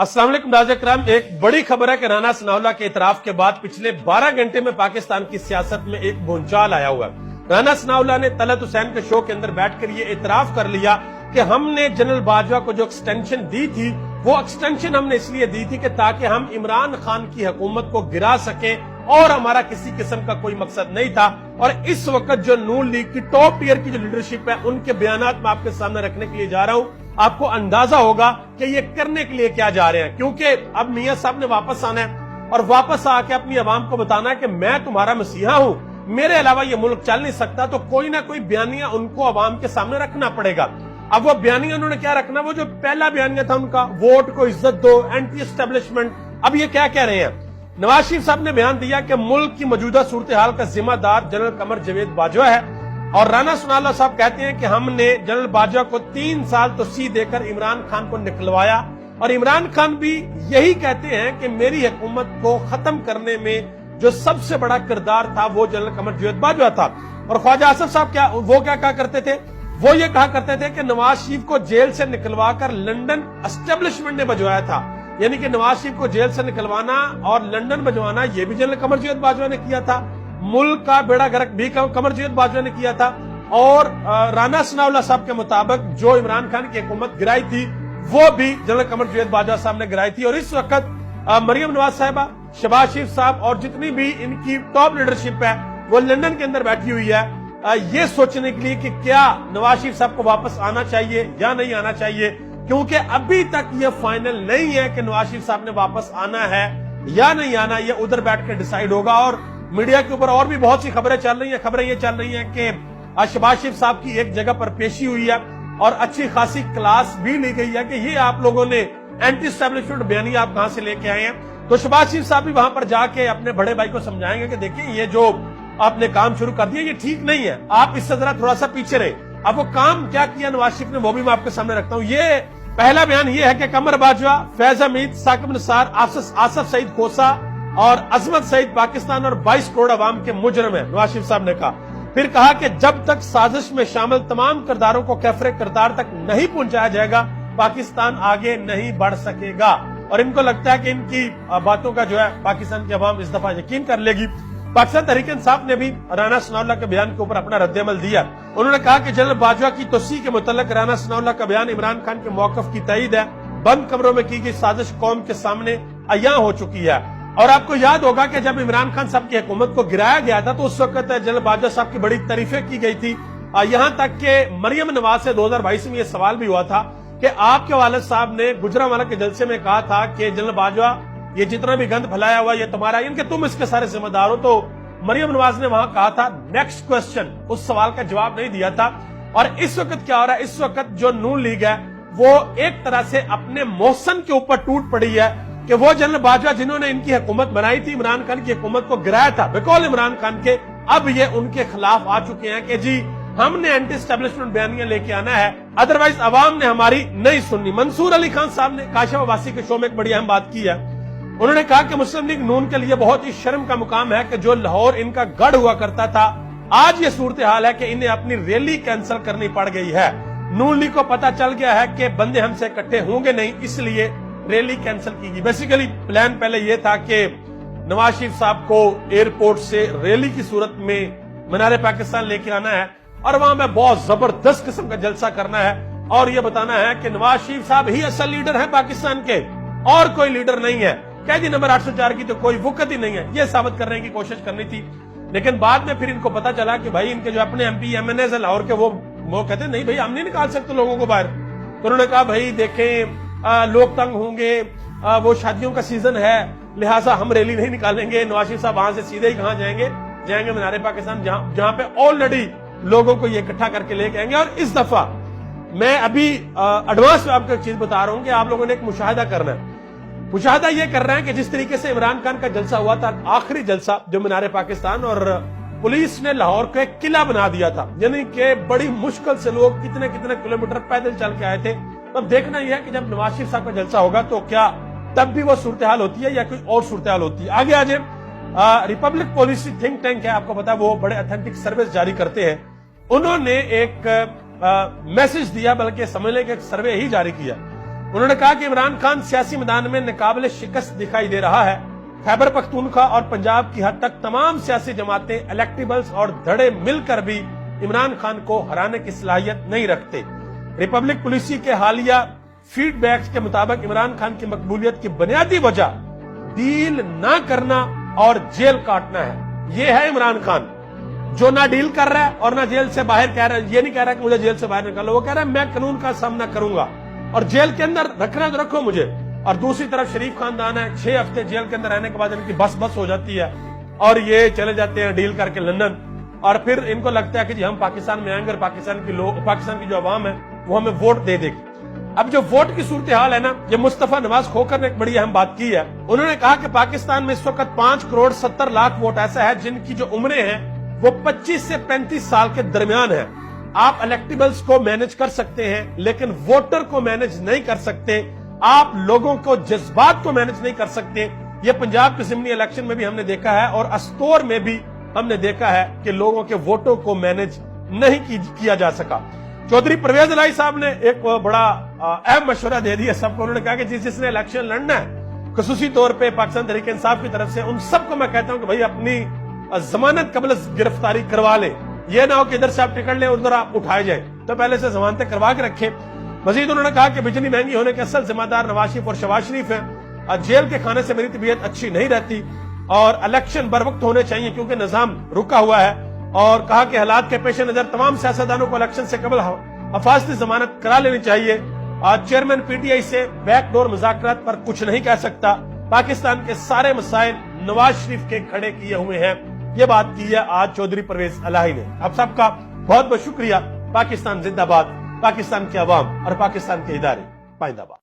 अस्सलाम वालेकुम नाज़रीन किराम, एक बड़ी खबर है कि राना सनाउल्लाह के इतराफ के बाद पिछले 12 घंटे में पाकिस्तान की सियासत में एक भूचाल आया हुआ है। राना सनाउल्लाह ने तलत हुसैन के शो के अंदर बैठकर ये इतराफ कर लिया कि हमने जनरल बाजवा को जो एक्सटेंशन दी थी वो एक्सटेंशन हमने इसलिए दी थी कि ताकि हम इमरान खान की हुकूमत को गिरा सके और हमारा किसी किस्म का कोई मकसद नहीं था। और इस वक्त जो नून लीग की टॉप टियर की जो लीडरशिप है उनके बयानात मैं आपके सामने रखने के लिए जा रहा हूं। आपको अंदाजा होगा कि ये करने के लिए क्या जा रहे हैं, क्योंकि अब मियां साहब ने वापस आना है और वापस आके अपनी आवाम को बताना है कि मैं तुम्हारा मसीहा हूं, मेरे अलावा ये मुल्क चल नहीं सकता। तो कोई ना कोई बयानिया उनको आवाम के सामने रखना पड़ेगा। अब वो बयानिया उन्होंने क्या रखना, वो जो पहला बयानिया था उनका, वोट को इज्जत दो, एंटी एस्टेब्लिशमेंट। अब ये क्या कह रहे हैं, नवाज शरीफ साहब ने बयान दिया कि मुल्क की मौजूदा सूरत हाल का जिम्मेदार जनरल कमर जावेद बाजवा है। और राना सनाउल्लाह साहब कहते हैं कि हमने जनरल बाजवा को 3 साल तोसी देकर इमरान खान को निकलवाया और इमरान खान भी यही कहते हैं कि मेरी हुकूमत को खत्म करने में जो सबसे बड़ा किरदार था वो जनरल कमर जावेद बाजवा था। और ख्वाजा आसिफ साहब क्या कहा करते थे, वो ये कहा करते थे कि नवाज शरीफ को जेल से निकलवाकर लंदन एस्टेब्लिशमेंट ने बजवाया था। यानी कि नवाज शरीफ को जेल से निकलवाना और लंदन बजवाना ये भी जनरल कमर जावेद बाजवा ने किया था। मुल्क का बेड़ा गर्क भी कमर जावेद बाजवा ने किया था। और राना सनाउल्लाह साहब के मुताबिक जो इमरान खान की हुकूमत गिराई थी वो भी जनरल कमर जावेद बाजवा साहब ने गिराई थी। और इस वक्त मरियम नवाज साहिबा, शहबाज शरीफ साहब और जितनी भी इनकी टॉप लीडरशिप है वो लंदन के अंदर बैठी हुई है ये सोचने के लिए कि क्या नवाज शरीफ साहब को वापस आना चाहिए या नहीं आना चाहिए, क्योंकि अभी तक ये फाइनल नहीं है कि नवाज शरीफ साहब ने वापस आना है या नहीं आना। ये उधर बैठ के डिसाइड होगा। और मीडिया के ऊपर और भी बहुत सी खबरें चल रही हैं। खबरें ये चल रही हैं कि शहबाज शरीफ साहब की एक जगह पर पेशी हुई है और अच्छी खासी क्लास भी ली गई है कि ये आप लोगों ने एंटी एस्टेब्लिशमेंट बयानी आप कहां से लेके आए हैं। तो शहबाज शरीफ साहब भी वहां पर जाके अपने बड़े भाई को समझाएंगे कि देखिए ये जो आपने काम शुरू कर दिया ये ठीक नहीं है, आप इससे जरा थोड़ा सा पीछे रहे। अब वो काम क्या किया नवाज शरीफ ने वो भी मैं आपके सामने रखता हूँ। ये पहला बयान ये है कि कमर बाजवा, फैज हमीद, साकिब निसार, आसफ सईद खोसा और अजमत सईद पाकिस्तान और 22 करोड़ अवाम के मुजरिम है, नवाज शरीफ साहब ने कहा। फिर कहा कि जब तक साजिश में शामिल तमाम किरदारों को कैफरे किरदार तक नहीं पहुंचाया जाएगा पाकिस्तान आगे नहीं बढ़ सकेगा। और इनको लगता है कि इनकी बातों का जो है पाकिस्तान की अवाम इस दफा यकीन कर लेगी। पाकिस्तान तहरीक इंसाफ ने भी राना सनाउल्लाह के बयान के ऊपर अपना रद्द-ए-अमल दिया। उन्होंने कहा कि जनरल बाजवा की तोसी के मुतल्लिक राना सनाउल्लाह का बयान इमरान खान के मौकफ की तईद है। बंद कमरों में की गई साजिश कौम के सामने अयां हो चुकी है। और आपको याद होगा कि जब इमरान खान साहब की हुकूमत को गिराया गया था तो उस वक्त जनरल बाजवा साहब की बड़ी तारीफें की गई थी। यहां तक कि मरियम नवाज से 2022 में यह सवाल भी हुआ था कि आपके वालिद साहब ने गुजरांवाला के जलसे में कहा था कि जनरल बाजवा ये जितना भी गंद फैलाया हुआ ये तुम्हारा, इनके तुम इसके सारे जिम्मेदार हो। तो मरियम नवाज ने वहां कहा था नेक्स्ट क्वेश्चन, उस सवाल का जवाब नहीं दिया था। और इस वक्त क्या हो रहा है, इस वक्त जो नून लीग है वो एक तरह से अपने मोहसन के ऊपर टूट पड़ी है कि वो जनरल बाजवा जिन्होंने इनकी हुकूमत बनाई थी, इमरान खान की हुकूमत को गिराया था बिकॉल इमरान खान के, अब ये उनके खिलाफ आ चुके हैं कि जी हमने एंटी एस्टेब्लिशमेंट बयानियां लेके आना है, अदरवाइज अवाम ने हमारी नहीं सुननी। मंसूर अली खान साहब ने काशिफ अब्बासी के शो में एक बड़ी अहम बात की है। उन्होंने कहा कि मुस्लिम लीग नून के लिए बहुत ही शर्म का मुकाम है कि जो लाहौर इनका गढ़ हुआ करता था आज ये सूरत हाल है कि इन्हें अपनी रैली कैंसिल करनी पड़ गई है। नून लीग को पता चल गया है कि बंदे हमसे इकट्ठे होंगे नहीं, इसलिए रैली कैंसिल की गई। बेसिकली प्लान पहले यह था कि नवाज शरीफ साहब को एयरपोर्ट से रैली की सूरत में मीनार पाकिस्तान लेके आना है और वहां में बहुत जबरदस्त किस्म का जलसा करना है और यह बताना है कि नवाज शरीफ साहब ही असल लीडर है पाकिस्तान के और कोई लीडर नहीं है। कैदी नंबर 804 की तो कोई वक़्त ही नहीं है, ये साबित करने की कोशिश करनी थी। लेकिन बाद में फिर इनको पता चला कि भाई इनके जो अपने MP MNAs लाहौर के वो कहते नहीं भाई हम नहीं निकाल सकते लोगों को बाहर। तो उन्होंने कहा भाई देखें लोग तंग होंगे, वो शादियों का सीजन है, लिहाजा हम रैली नहीं निकालेंगे। नवाज शरीफ साहब वहां से सीधे ही कहां जाएंगे मीनार पाकिस्तान, जहां पे ऑलरेडी लोगों को ये इकट्ठा करके लेके आएंगे। और इस दफा मैं अभी एडवांस में आपको एक चीज बता रहा हूं कि आप लोगों ने एक मुशाहिदा करना है। मुशाहिदा ये कर रहे हैं कि जिस तरीके से इमरान खान का जलसा हुआ था, आखिरी जलसा जो मीनार पाकिस्तान, और पुलिस ने लाहौर को एक किला बना दिया था, यानी कि बड़ी मुश्किल से लोग कितने कितने किलोमीटर पैदल चल के आए थे। अब देखना यह है कि जब नवाज शरीफ साहब का जलसा होगा तो क्या तब भी वो सूरत हाल होती है या कोई और सूरत हाल होती है। आगे आज रिपब्लिक पॉलिसी थिंक टैंक है, आपको पता है वो बड़े ऑथेंटिक सर्विस जारी करते हैं। उन्होंने एक मैसेज दिया, बल्कि समझ लें कि एक सर्वे ही जारी किया। انہوں نے کہا کہ عمران خان سیاسی میدان میں ناقابل شکست دکھائی دے رہا ہے. خیبر پختونخوا اور پنجاب کی حد تک تمام سیاسی جماعتیں الیکٹیبلز اور دھڑے مل کر بھی عمران خان کو ہرانے کی صلاحیت نہیں رکھتے. ریپبلک پالیسی کے حالیہ فیڈ بیکس کے مطابق عمران خان کی مقبولیت کی بنیادی وجہ ڈیل نہ کرنا اور جیل کاٹنا ہے. یہ ہے عمران خان جو نہ ڈیل کر رہا ہے اور نہ جیل سے باہر کہہ رہا ہے. یہ نہیں کہہ رہا کہ مجھے جیل سے باہر نکالو, وہ کہہ رہا ہے میں قانون کا سامنا کروں گا اور جیل کے اندر رکھنا تو رکھو مجھے. اور دوسری طرف شریف خاندان ہے, 6 ہفتے جیل کے اندر رہنے کے بعد ان کی بس ہو جاتی ہے اور یہ چلے جاتے ہیں ڈیل کر کے لندن. اور پھر ان کو لگتا ہے کہ جی ہم پاکستان میں آئیں گے اور پاکستان کی جو عوام ہے وہ ہمیں ووٹ دے دے گی. اب جو ووٹ کی صورتحال ہے نا, یہ مصطفیٰ نواز کھوکھر نے ایک بڑی اہم بات کی ہے. انہوں نے کہا کہ پاکستان میں اس وقت 5.70 کروڑ ووٹ ایسا ہے جن کی جو عمریں ہیں وہ 25 سے 35 سال کے درمیان ہے. آپ الیکٹیبلز کو مینج کر سکتے ہیں لیکن ووٹر کو مینج نہیں کر سکتے. آپ لوگوں کو جذبات کو مینج نہیں کر سکتے. یہ پنجاب کے ضمنی الیکشن میں بھی ہم نے دیکھا ہے اور استور میں بھی ہم نے دیکھا ہے کہ لوگوں کے ووٹوں کو مینج نہیں کیا جا سکا. چودھری پرویز الہی صاحب نے ایک بڑا اہم مشورہ دے دیا سب کو. انہوں نے کہا کہ جس نے الیکشن لڑنا ہے خصوصی طور پہ پاکستان تحریک انصاف کی طرف سے, ان سب کو میں کہتا ہوں کہ بھائی اپنی ضمانت قبل گرفتاری کروا لیں. یہ نہ ہو کہ ادھر سے آپ ٹکٹ لیں ادھر آپ اٹھائے جائیں, تو پہلے سے ضمانتیں کروا کے رکھیں. مزید انہوں نے کہا کہ بجلی مہنگی ہونے کے اصل ذمہ دار نواز شریف اور شہباز شریف ہیں. جیل کے کھانے سے میری طبیعت اچھی نہیں رہتی اور الیکشن بر وقت ہونے چاہیے کیونکہ نظام رکا ہوا ہے. اور کہا کہ حالات کے پیش نظر تمام سیاستدانوں کو الیکشن سے قبل حفاظتی ضمانت کرا لینی چاہیے. چیئرمین پی ٹی آئی سے بیک ڈور مذاکرات پر کچھ نہیں کہہ سکتا. پاکستان کے سارے مسائل نواز شریف کے کھڑے کیے ہوئے ہیں. یہ بات کی ہے آج چودھری پرویز الہی نے. آپ سب کا بہت بہت شکریہ. پاکستان زندہ باد, پاکستان کے عوام اور پاکستان کے ادارے پائندہ باد.